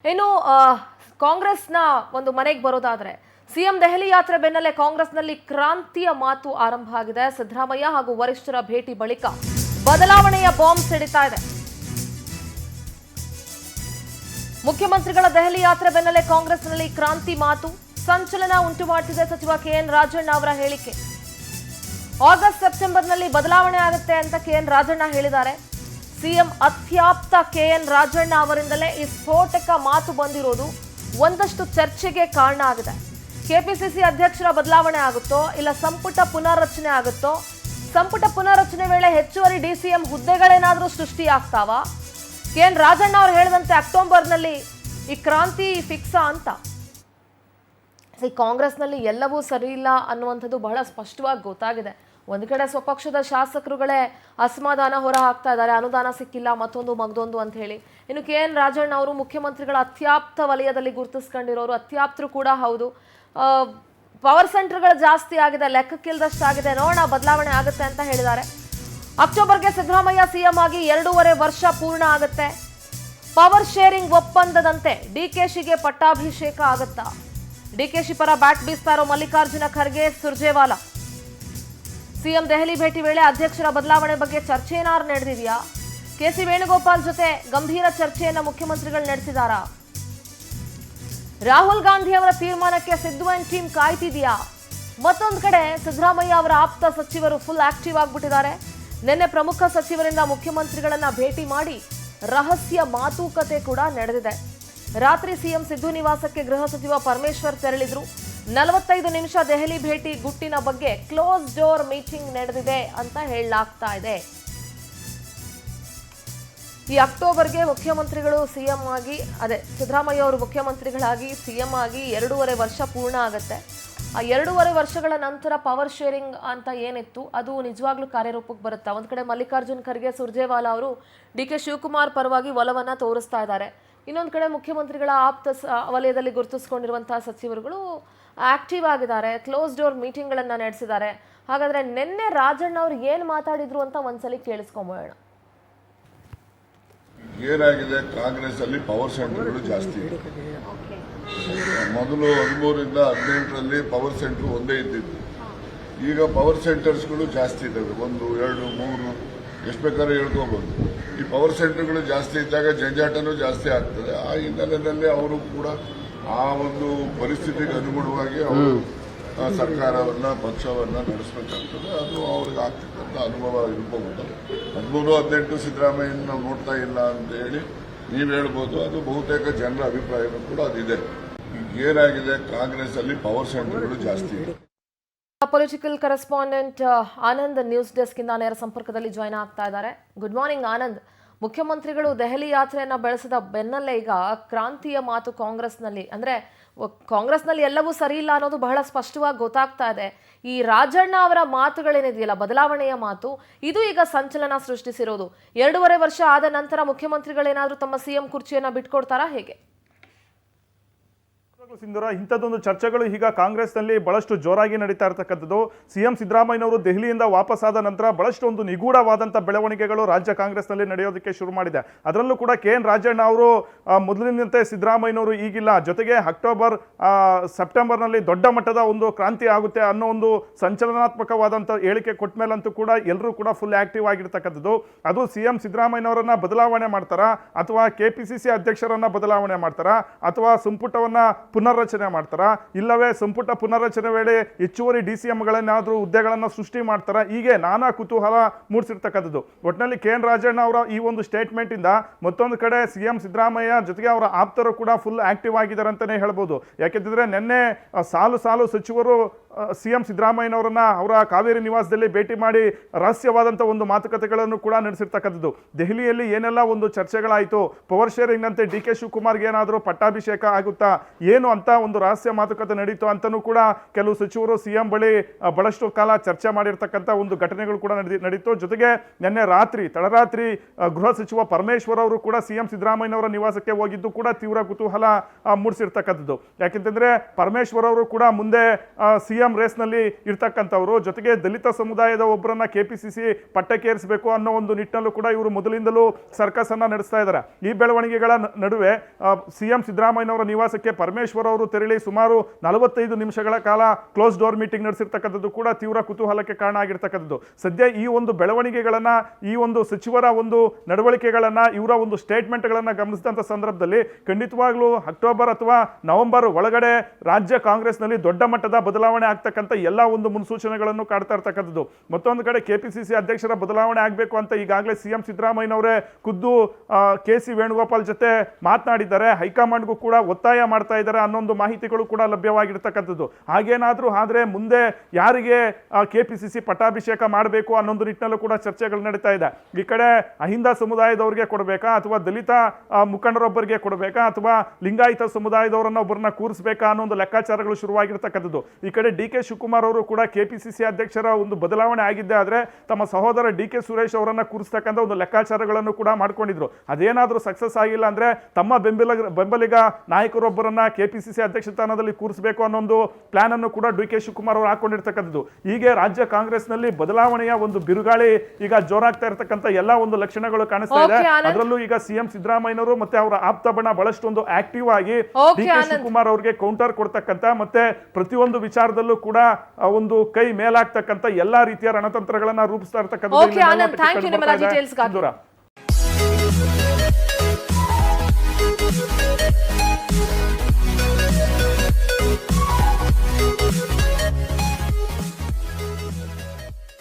ಇನ್ನು ಕಾಂಗ್ರೆಸ್ನ ಒಂದು ಮನೆಗೆ ಬರೋದಾದ್ರೆ ಸಿಎಂ ದೆಹಲಿ ಯಾತ್ರೆ ಬೆನ್ನಲ್ಲೇ ಕಾಂಗ್ರೆಸ್ನಲ್ಲಿ ಕ್ರಾಂತಿಯ ಮಾತು ಆರಂಭ ಆಗಿದೆ. ಸಿದ್ದರಾಮಯ್ಯ ಹಾಗೂ ವರಿಷ್ಠರ ಭೇಟಿ ಬಳಿಕ ಬದಲಾವಣೆಯ ಬಾಂಬ್ ಸಿಡಿತಾ ಇದೆ. ಮುಖ್ಯಮಂತ್ರಿಗಳ ದೆಹಲಿ ಯಾತ್ರೆ ಬೆನ್ನಲ್ಲೇ ಕಾಂಗ್ರೆಸ್ನಲ್ಲಿ ಕ್ರಾಂತಿ ಮಾತು ಸಂಚಲನ ಉಂಟು ಮಾಡುತ್ತಿದೆ. ಸಚಿವ ಕೆಎನ್ ರಾಜಣ್ಣ ಅವರ ಹೇಳಿಕೆ. ಆಗಸ್ಟ್ ಸೆಪ್ಟೆಂಬರ್ನಲ್ಲಿ ಬದಲಾವಣೆ ಆಗುತ್ತೆ ಅಂತ ಕೆಎನ್ ರಾಜಣ್ಣ ಹೇಳಿದ್ದಾರೆ. ಸಿಎಂ ಅತ್ಯಾಪ್ತ ಕೆಎನ್ ರಾಜಣ್ಣ ಅವರಿಂದಲೇ ಈ ಸ್ಫೋಟಕ ಮಾತು ಬಂದಿರೋದು ಒಂದಷ್ಟು ಚರ್ಚೆಗೆ ಕಾರಣ ಆಗಿದೆ. ಕೆಪಿಸಿಸಿ ಅಧ್ಯಕ್ಷರ ಬದಲಾವಣೆ ಆಗುತ್ತೋ ಇಲ್ಲ ಸಂಪುಟ ಪುನರ್ರಚನೆ ಆಗುತ್ತೋ, ಸಂಪುಟ ಪುನರ್ರಚನೆ ವೇಳೆ ಹೆಚ್ಚುವರಿ ಡಿಸಿಎಂ ಹುದ್ದೆಗಳೇನಾದರೂ ಸೃಷ್ಟಿಯಾಗ್ತಾವ? ಕೆಎನ್ ರಾಜಣ್ಣ ಅವರು ಹೇಳಿದಂತೆ ಅಕ್ಟೋಬರ್ನಲ್ಲಿ ಈ ಕ್ರಾಂತಿ ಫಿಕ್ಸಾ ಅಂತ. ಕಾಂಗ್ರೆಸ್ನಲ್ಲಿ ಎಲ್ಲವೂ ಸರಿ ಇಲ್ಲ ಅನ್ನುವಂಥದ್ದು ಬಹಳ ಸ್ಪಷ್ಟವಾಗಿ ಗೊತ್ತಾಗಿದೆ. ಒಂದು ಕಡೆ ಸ್ವಪಕ್ಷದ ಶಾಸಕರುಗಳೇ ಅಸಮಾಧಾನ ಹೊರ ಹಾಕ್ತಾ ಇದ್ದಾರೆ, ಅನುದಾನ ಸಿಕ್ಕಿಲ್ಲ, ಮತ್ತೊಂದು ಅಂತ ಹೇಳಿ. ಇನ್ನು ಕೆಎನ್ ರಾಜಣ್ಣ ಅವರು ಮುಖ್ಯಮಂತ್ರಿಗಳ ಅತ್ಯಾಪ್ತ ವಲಯದಲ್ಲಿ ಗುರುತಿಸ್ಕೊಂಡಿರೋರು, ಅತ್ಯಾಪ್ತರು ಕೂಡ ಹೌದು. ಪವರ್ ಸೆಂಟರ್ಗಳು ಜಾಸ್ತಿ ಆಗಿದೆ, ಲೆಕ್ಕಕ್ಕಿಲ್ದಷ್ಟಾಗಿದೆ, ನೋಡೋಣ ಬದಲಾವಣೆ ಆಗುತ್ತೆ ಅಂತ ಹೇಳಿದ್ದಾರೆ. ಅಕ್ಟೋಬರ್ಗೆ ಸಿದ್ದರಾಮಯ್ಯ ಸಿಎಂ ಆಗಿ 2.5 ವರ್ಷ ಪೂರ್ಣ ಆಗುತ್ತೆ. ಪವರ್ ಶೇರಿಂಗ್ ಒಪ್ಪಂದದಂತೆ ಡಿಕೆಶಿಗೆ ಪಟ್ಟಾಭಿಷೇಕ ಆಗುತ್ತಾ? ಡಿಕೆಶಿ ಪರ ಬ್ಯಾಟ್ ಬೀಸ್ತಾ ಇರೋ ಮಲ್ಲಿಕಾರ್ಜುನ ಖರ್ಗೆ, ಸುರ್ಜೇವಾಲಾ. ಸಿಎಂ ದೆಹಲಿ ಭೇಟಿ ವೇಳೆ ಅಧ್ಯಕ್ಷರ ಬದಲಾವಣೆ ಬಗ್ಗೆ ಚರ್ಚೆ ಏನಾರು ನಡೆದಿದೆಯಾ? ಕೆಸಿ ವೇಣುಗೋಪಾಲ್ ಜೊತೆ ಗಂಭೀರ ಚರ್ಚೆಯನ್ನ ಮುಖ್ಯಮಂತ್ರಿಗಳು ನಡೆಸಿದಾರಾ? ರಾಹುಲ್ ಗಾಂಧಿ ಅವರ ತೀರ್ಮಾನಕ್ಕೆ ಸಿದ್ದು ಅಂಡ್ ಟೀಮ್ ಕಾಯ್ತಿದೆಯಾ? ಮತ್ತೊಂದು ಕಡೆ ಸಿದ್ದರಾಮಯ್ಯ ಅವರ ಆಪ್ತ ಸಚಿವರು ಫುಲ್ ಆಕ್ಟಿವ್ ಆಗಿಬಿಟ್ಟಿದ್ದಾರೆ. ನಿನ್ನೆ ಪ್ರಮುಖ ಸಚಿವರಿಂದ ಮುಖ್ಯಮಂತ್ರಿಗಳನ್ನ ಭೇಟಿ ಮಾಡಿ ರಹಸ್ಯ ಮಾತುಕತೆ ಕೂಡ ನಡೆದಿದೆ. ರಾತ್ರಿ ಸಿಎಂ ಸಿದ್ದು ನಿವಾಸಕ್ಕೆ ಗೃಹ ಸಚಿವ ಪರಮೇಶ್ವರ್ ತೆರಳಿದ್ರು. 45 ನಿಮಿಷ ದೆಹಲಿ ಭೇಟಿ ಗುಟ್ಟಿನ ಬಗ್ಗೆ ಕ್ಲೋಸ್ ಡೋರ್ ಮೀಟಿಂಗ್ ನಡೆದಿದೆ ಅಂತ ಹೇಳಲಾಗ್ತಾ ಇದೆ. ಈ ಅಕ್ಟೋಬರ್ಗೆ ಮುಖ್ಯಮಂತ್ರಿಗಳು ಸಿಎಂ ಆಗಿ, ಸಿದ್ದರಾಮಯ್ಯ ಅವರು ಮುಖ್ಯಮಂತ್ರಿಗಳಾಗಿ ಸಿಎಂ ಆಗಿ 2.5 ವರ್ಷ ಪೂರ್ಣ ಆಗುತ್ತೆ. ಆ 2.5 ವರ್ಷಗಳ ನಂತರ ಪವರ್ ಶೇರಿಂಗ್ ಅಂತ ಏನಿತ್ತು ಅದು ನಿಜವಾಗ್ಲೂ ಕಾರ್ಯರೂಪಕ್ಕೆ ಬರುತ್ತಾ? ಒಂದ್ ಕಡೆ ಮಲ್ಲಿಕಾರ್ಜುನ್ ಖರ್ಗೆ, ಸುರ್ಜೇವಾಲಾ ಅವರು ಡಿಕೆ ಶಿವಕುಮಾರ್ ಪರವಾಗಿ ಒಲವನ್ನ ತೋರಿಸ್ತಾ ಇದ್ದಾರೆ. ಇನ್ನೊಂದು ಕಡೆ ಮುಖ್ಯಮಂತ್ರಿಗಳ ಆಪ್ತ ವಲಯದಲ್ಲಿ ಗುರುತಿಸಿಕೊಂಡಿರುವಂತಹ ಸಚಿವರುಗಳು ಆಕ್ಟಿವ್ ಆಗಿದ್ದಾರೆ, ಕ್ಲೋಸ್ ಡೋರ್ ಮೀಟಿಂಗ್ಗಳನ್ನು ನಡೆಸಿದ್ದಾರೆ. ಹಾಗಾದ್ರೆ ನಿನ್ನೆ ರಾಜಣ್ಣ ಅವರು ಏನು ಮಾತಾಡಿದ್ರು ಅಂತ ಒಂದ್ಸಲಿ ಕೇಳಿಸ್ಕೊಂಬೋಣ. ಏನಾಗಿದೆ, ಕಾಂಗ್ರೆಸ್ ಅಲ್ಲಿ ಪವರ್ ಸೆಂಟರ್ಗಳು ಜಾಸ್ತಿ ಇದೆ. ಮೊದಲು 13ರಿಂದ 18ರಲ್ಲಿ ಪವರ್ ಸೆಂಟರ್ ಒಂದೇ ಇದ್ದಿದ್ದು. ಈಗ ಪವರ್ ಸೆಂಟರ್ಸ್ಗಳು ಜಾಸ್ತಿ ಇದ್ದಾವೆ, 1, 2, 3 ಎಷ್ಟು ಬೇಕಾದ್ರೆ ಹೇಳ್ಕೋಬಹುದು. ಈ ಪವರ್ ಸೆಂಟರ್ಗಳು ಜಾಸ್ತಿ ಇದ್ದಾಗ ಜಂಜಾಟನೂ ಜಾಸ್ತಿ ಆಗ್ತದೆ. ಆ ಹಿನ್ನೆಲೆಯಲ್ಲಿ ಅವರು ಕೂಡ ಆ ಒಂದು ಪರಿಸ್ಥಿತಿಗೆ ಅನುಗುಣವಾಗಿ ಅವರು ಸರ್ಕಾರವನ್ನ, ಪಕ್ಷವನ್ನ ನಡೆಸಬೇಕಾಗ್ತದೆ. ಅದು ಅವ್ರಿಗೆ ಆಗ್ತಕ್ಕಂಥ ಅನುಭವ ಇರಬಹುದು. 13-18 ಸಿದ್ದರಾಮಯ್ಯನ ನಾವು ನೋಡ್ತಾ ಇಲ್ಲ ಅಂತ ಹೇಳಿ ನೀವು ಹೇಳ್ಬೋದು. ಅದು ಬಹುತೇಕ ಜನರ ಅಭಿಪ್ರಾಯನೂ ಕೂಡ ಅದಿದೆ. ಏನಾಗಿದೆ, ಕಾಂಗ್ರೆಸ್ ಅಲ್ಲಿ ಪವರ್ ಸೆಂಟರ್ಗಳು ಜಾಸ್ತಿ ಇದೆ. Political correspondent Anand news desk ಇಂದ ನೇರ ಸಂಪರ್ಕದಲ್ಲಿ ಜಾಯ್ನ್ ಆಗ್ತಾ ಇದ್ದಾರೆ. Good morning Anand. ಮುಖ್ಯಮಂತ್ರಿಗಳು ದೆಹಲಿ ಯಾತ್ರೆಯನ್ನ ಬೆಳೆಸಿದ ಬೆನ್ನಲ್ಲೇ ಈಗ ಕ್ರಾಂತಿಯ ಮಾತು ಕಾಂಗ್ರೆಸ್ನಲ್ಲಿ, ಅಂದ್ರೆ ಕಾಂಗ್ರೆಸ್ನಲ್ಲಿ ಎಲ್ಲವೂ ಸರಿ ಇಲ್ಲ ಅನ್ನೋದು ಬಹಳ ಸ್ಪಷ್ಟವಾಗಿ ಗೊತ್ತಾಗ್ತಾ ಇದೆ. ಈ ರಾಜಣ್ಣ ಅವರ ಮಾತುಗಳೇನಿದೆಯಲ್ಲ, ಬದಲಾವಣೆಯ ಮಾತು, ಇದು ಈಗ ಸಂಚಲನ ಸೃಷ್ಟಿಸಿರೋದು. 2.5 ವರ್ಷ ಆದ ನಂತರ ಮುಖ್ಯಮಂತ್ರಿಗಳೇನಾದ್ರೂ ತಮ್ಮ ಸಿಎಂ ಕುರ್ಚಿಯನ್ನ ಬಿಟ್ಕೊಡ್ತಾರಾ, ಹೇಗೆ? ಸಿಂಧೂರ, ಇಂಥದ್ದೊಂದು ಚರ್ಚೆಗಳು ಈಗ ಕಾಂಗ್ರೆಸ್ನಲ್ಲಿ ಬಹಳಷ್ಟು ಜೋರಾಗಿ ನಡೀತಾ ಇರತಕ್ಕಂಥದ್ದು. ಸಿಎಂ ಸಿದ್ದರಾಮಯ್ಯನವರು ದೆಹಲಿಯಿಂದ ವಾಪಸ್ಸಾದ ನಂತರ ಬಹಳಷ್ಟು ಒಂದು ನಿಗೂಢವಾದಂಥ ಬೆಳವಣಿಗೆಗಳು ರಾಜ್ಯ ಕಾಂಗ್ರೆಸ್ನಲ್ಲಿ ನಡೆಯೋದಕ್ಕೆ ಶುರು ಮಾಡಿದೆ. ಅದರಲ್ಲೂ ಕೂಡ ಕೆಎನ್ ರಾಜಣ್ಣ ಅವರು ಮೊದಲಿನಂತೆ ಸಿದ್ದರಾಮಯ್ಯನವರು ಈಗಿಲ್ಲ, ಜೊತೆಗೆ ಅಕ್ಟೋಬರ್ ಸೆಪ್ಟೆಂಬರ್ನಲ್ಲಿ ದೊಡ್ಡ ಮಟ್ಟದ ಒಂದು ಕ್ರಾಂತಿ ಆಗುತ್ತೆ ಅನ್ನೋ ಒಂದು ಸಂಚಲನಾತ್ಮಕವಾದಂಥ ಹೇಳಿಕೆ ಕೊಟ್ಟ ಮೇಲಂತೂ ಕೂಡ ಎಲ್ಲರೂ ಕೂಡ ಫುಲ್ ಆಕ್ಟಿವ್ ಆಗಿರ್ತಕ್ಕಂಥದ್ದು. ಅದು ಸಿಎಂ ಸಿದ್ದರಾಮಯ್ಯನವರನ್ನ ಬದಲಾವಣೆ ಮಾಡ್ತಾರಾ, ಅಥವಾ ಕೆಪಿಸಿಸಿ ಅಧ್ಯಕ್ಷರನ್ನ ಬದಲಾವಣೆ ಮಾಡ್ತಾರಾ, ಅಥವಾ ಸಂಪುಟವನ್ನ ಪುನರ್ರಚನೆ ಮಾಡ್ತಾರಾ, ಇಲ್ಲವೇ ಸಂಪುಟ ಪುನರ್ರಚನೆ ವೇಳೆ ಹೆಚ್ಚುವರಿ ಡಿಸಿಎಂಗಳನ್ನಾದ್ರೂ ಹುದ್ದೆಗಳನ್ನು ಸೃಷ್ಟಿ ಮಾಡ್ತಾರಾ? ಹೀಗೆ ನಾನಾ ಕುತೂಹಲ ಮೂಡಿಸಿರ್ತಕ್ಕಂಥದ್ದು. ಒಟ್ಟಿನಲ್ಲಿ ಕೆಎನ್ ರಾಜಣ್ಣ ಅವರ ಈ ಒಂದು ಸ್ಟೇಟ್ಮೆಂಟ್ ಇಂದ ಮತ್ತೊಂದು ಕಡೆ ಸಿಎಂ ಸಿದ್ದರಾಮಯ್ಯ ಜೊತೆಗೆ ಅವರ ಆಪ್ತರು ಕೂಡ ಫುಲ್ ಆಕ್ಟಿವ್ ಆಗಿದ್ದಾರೆ ಅಂತಾನೆ ಹೇಳ್ಬೋದು. ಯಾಕೆಂತಂದ್ರೆ ನಿನ್ನೆ ಸಾಲು ಸಚಿವರು ಸಿಎಂ ಸಿದ್ದರಾಮಯ್ಯನವರನ್ನ ಅವರ ಕಾವೇರಿ ನಿವಾಸದಲ್ಲಿ ಭೇಟಿ ಮಾಡಿ ರಹಸ್ಯವಾದಂಥ ಒಂದು ಮಾತುಕತೆಗಳನ್ನು ಕೂಡ ನಡೆಸಿರ್ತಕ್ಕಂಥದ್ದು. ದೆಹಲಿಯಲ್ಲಿ ಏನೆಲ್ಲ ಒಂದು ಚರ್ಚೆಗಳಾಯಿತು, ಪವರ್ ಶೇರಿಂಗ್ ನಂತೆ ಡಿಕೆ ಶಿವಕುಮಾರ್ಗೆ ಏನಾದರೂ ಪಟ್ಟಾಭಿಷೇಕ ಆಗುತ್ತಾ ಏನು ಅಂತ ಒಂದು ರಹಸ್ಯ ಮಾತುಕತೆ ನಡೀತು ಅಂತಲೂ ಕೂಡ ಕೆಲವು ಸಚಿವರು ಸಿಎಂ ಬಳಿ ಬಹಳಷ್ಟು ಕಾಲ ಚರ್ಚೆ ಮಾಡಿರ್ತಕ್ಕಂಥ ಒಂದು ಘಟನೆಗಳು ಕೂಡ ನಡೀತು. ಜೊತೆಗೆ ನಿನ್ನೆ ತಡರಾತ್ರಿ ಗೃಹ ಸಚಿವ ಪರಮೇಶ್ವರ್ ಅವರು ಕೂಡ ಸಿಎಂ ಸಿದ್ದರಾಮಯ್ಯನವರ ನಿವಾಸಕ್ಕೆ ಹೋಗಿದ್ದು ಕೂಡ ತೀವ್ರ ಕುತೂಹಲ ಮೂಡಿಸಿರ್ತಕ್ಕಂಥದ್ದು. ಯಾಕೆಂತಂದ್ರೆ ಪರಮೇಶ್ವರ್ ಅವರು ಕೂಡ ಮುಂದೆ ಸಿಎಂ ಸಿಎಂ ರೇಸ್ನಲ್ಲಿ ಇರ್ತಕ್ಕಂಥವ್ರು. ಜೊತೆಗೆ ದಲಿತ ಸಮುದಾಯದ ಒಬ್ಬರನ್ನ ಕೆಪಿಸಿಸಿ ಪಟ್ಟಕ್ಕೇರಿಸಬೇಕು ಅನ್ನೋ ಒಂದು ನಿಟ್ಟಿನಲ್ಲೂ ಕೂಡ ಇವರು ಮೊದಲಿಂದಲೂ ಸರ್ಕಸ್ ಅನ್ನ ನಡೆಸ್ತಾ ಇದ್ದಾರೆ. ಈ ಬೆಳವಣಿಗೆಗಳ ನಡುವೆ ಸಿಎಂ ಸಿದ್ದರಾಮಯ್ಯನವರ ನಿವಾಸಕ್ಕೆ ಪರಮೇಶ್ವರ್ ಅವರು ತೆರಳಿ ಸುಮಾರು 45 ನಿಮಿಷಗಳ ಕಾಲ ಕ್ಲೋಸ್ ಡೋರ್ ಮೀಟಿಂಗ್ ನಡೆಸಿರ್ತಕ್ಕಂಥದ್ದು ಕೂಡ ತೀವ್ರ ಕುತೂಹಲಕ್ಕೆ ಕಾರಣ ಆಗಿರ್ತಕ್ಕಂಥದ್ದು. ಸದ್ಯ ಈ ಒಂದು ಬೆಳವಣಿಗೆಗಳನ್ನ, ಈ ಒಂದು ಸಚಿವರ ಒಂದು ನಡವಳಿಕೆಗಳನ್ನ, ಇವರ ಒಂದು ಸ್ಟೇಟ್ಮೆಂಟ್ಗಳನ್ನ ಗಮನಿಸಿದಂಥ ಸಂದರ್ಭದಲ್ಲಿ ಖಂಡಿತವಾಗ್ಲೂ ಅಕ್ಟೋಬರ್ ಅಥವಾ ನವೆಂಬರ್ ಒಳಗಡೆ ರಾಜ್ಯ ಕಾಂಗ್ರೆಸ್ನಲ್ಲಿ ದೊಡ್ಡ ಮಟ್ಟದ ಬದಲಾವಣೆ ಆಗ್ತಕ್ಕಂಥ ಎಲ್ಲ ಒಂದು ಮುನ್ಸೂಚನೆಗಳನ್ನು ಕಾಡ್ತಾ ಇರ್ತಕ್ಕಂಥದ್ದು. ಮತ್ತೊಂದು ಕಡೆ ಕೆಪಿಸಿಸಿ ಅಧ್ಯಕ್ಷರ ಬದಲಾವಣೆ ಆಗಬೇಕು ಅಂತ ಈಗಾಗಲೇ ಸಿಎಂ ಸಿದ್ದರಾಮಯ್ಯನವರೇ ಖುದ್ದು KC ವೇಣುಗೋಪಾಲ್ ಜೊತೆ ಮಾತನಾಡಿದ್ದಾರೆ. ಹೈಕಮಾಂಡ್ಗೂ ಕೂಡ ಒತ್ತಾಯ ಮಾಡ್ತಾ ಇದ್ದಾರೆ ಅನ್ನೊಂದು ಮಾಹಿತಿಗಳು ಕೂಡ ಲಭ್ಯವಾಗಿರ್ತಕ್ಕಂಥದ್ದು. ಹಾಗೇನಾದ್ರೂ ಆದ್ರೆ ಮುಂದೆ ಯಾರಿಗೆ ಕೆಪಿಸಿಸಿ ಪಟ್ಟಾಭಿಷೇಕ ಮಾಡಬೇಕು ಅನ್ನೊಂದು ನಿಟ್ಟಿನಲ್ಲೂ ಕೂಡ ಚರ್ಚೆಗಳು ನಡೀತಾ ಇದೆ. ಈ ಕಡೆ ಅಹಿಂದ ಸಮುದಾಯದವರಿಗೆ ಕೊಡಬೇಕಾ ಅಥವಾ ದಲಿತ ಮುಖಂಡರೊಬ್ಬರಿಗೆ ಕೊಡಬೇಕಾ ಅಥವಾ ಲಿಂಗಾಯತ ಸಮುದಾಯದವರನ್ನ ಒಬ್ಬರನ್ನ ಕೂರಿಸಬೇಕಾ ಅನ್ನೋ ಒಂದು ಲೆಕ್ಕಾಚಾರಗಳು ಶುರುವಾಗಿರ್ತಕ್ಕಂಥದ್ದು. ಈ ಕಡೆ DK ಶಿವಕುಮಾರ್ ಅವರು ಕೂಡ ಕೆಪಿಸಿಸಿ ಅಧ್ಯಕ್ಷರ ಒಂದು ಬದಲಾವಣೆ ಆಗಿದ್ದೆ ಆದ್ರೆ ತಮ್ಮ ಸಹೋದರ DK ಸುರೇಶ್ ಅವರನ್ನ ಕೂರಿಸ್ತಕ್ಕಂಥ ಒಂದು ಲೆಕ್ಕಾಚಾರಗಳನ್ನು ಕೂಡ ಮಾಡ್ಕೊಂಡಿದ್ರು. ಅದೇನಾದ್ರೂ ಸಕ್ಸಸ್ ಆಗಿಲ್ಲ ಅಂದ್ರೆ ತಮ್ಮ ಬೆಂಬಲಿಗ ನಾಯಕರೊಬ್ಬರನ್ನ ಕೆಪಿಸಿಸಿ ಅಧ್ಯಕ್ಷ ಸ್ಥಾನದಲ್ಲಿ ಕೂರಿಸಬೇಕು ಅನ್ನೋ ಒಂದು ಪ್ಲಾನ್ ಅನ್ನು ಕೂಡ DK ಶಿವಕುಮಾರ್ ಅವರು ಹಾಕೊಂಡಿರ್ತಕ್ಕಂಥದ್ದು. ಹೀಗೆ ರಾಜ್ಯ ಕಾಂಗ್ರೆಸ್ನಲ್ಲಿ ಬದಲಾವಣೆಯ ಒಂದು ಬಿರುಗಾಳಿ ಈಗ ಜೋರಾಗ್ತಾ ಇರತಕ್ಕಂಥ ಎಲ್ಲ ಒಂದು ಲಕ್ಷಣಗಳು ಕಾಣಿಸ್ತಾ ಇದೆ. ಅದರಲ್ಲೂ ಈಗ ಸಿಎಂ ಸಿದ್ದರಾಮಯ್ಯನವರು ಮತ್ತೆ ಅವರ ಆಪ್ತ ಬಣ ಬಹಳಷ್ಟು ಒಂದು ಆಕ್ಟಿವ್ ಆಗಿ DK ಶಿವಕುಮಾರ್ ಅವರಿಗೆ ಕೌಂಟರ್ ಕೊಡ್ತಕ್ಕಂಥ ಮತ್ತೆ ಪ್ರತಿಯೊಂದು ವಿಚಾರದಲ್ಲೂ ಕೂಡ ಒಂದು ಕೈ ಮೇಲಾಗ್ತಕ್ಕಂಥ ಎಲ್ಲಾ ರೀತಿಯ ರಣತಂತ್ರಗಳನ್ನ ರೂಪಿಸ್ತಾ ಇರ್ತಕ್ಕಂಥ